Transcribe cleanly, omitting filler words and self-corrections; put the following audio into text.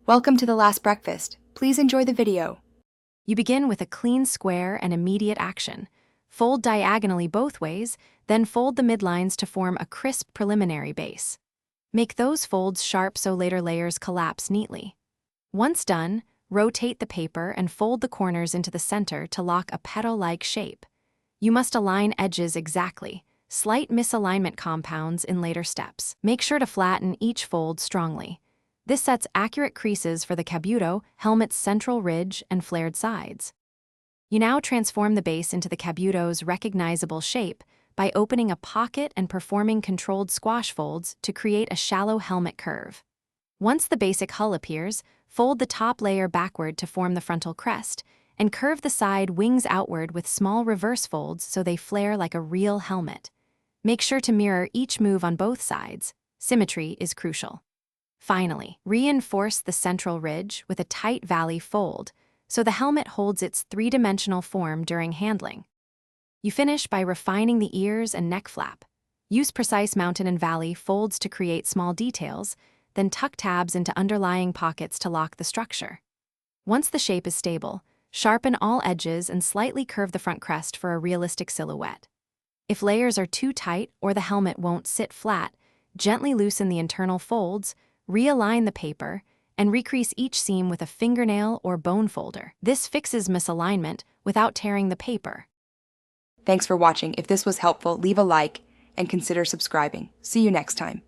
Welcome to the last breakfast. Please enjoy the video. You begin with a clean square and immediate action. Fold diagonally both ways, then fold the midlines to form a crisp preliminary base. Make those folds sharp so later layers collapse neatly. Once done, rotate the paper and fold the corners into the center to lock a petal-like shape. You must align edges exactly. Slight misalignment compounds in later steps. Make sure to flatten each fold strongly. This sets accurate creases for the Kabuto helmet's central ridge and flared sides. You now transform the base into the Kabuto's recognizable shape by opening a pocket and performing controlled squash folds to create a shallow helmet curve. Once the basic hull appears, fold the top layer backward to form the frontal crest, and curve the side wings outward with small reverse folds so they flare like a real helmet. Make sure to mirror each move on both sides. Symmetry is crucial. Finally, reinforce the central ridge with a tight valley fold so the helmet holds its three-dimensional form during handling. You finish by refining the ears and neck flap. Use precise mountain and valley folds to create small details, then tuck tabs into underlying pockets to lock the structure. Once the shape is stable, sharpen all edges and slightly curve the front crest for a realistic silhouette. If layers are too tight or the helmet won't sit flat, gently loosen the internal folds, realign the paper, and recrease each seam with a fingernail or bone folder. This fixes misalignment without tearing the paper. Thanks for watching. If this was helpful, leave a like and consider subscribing. See you next time.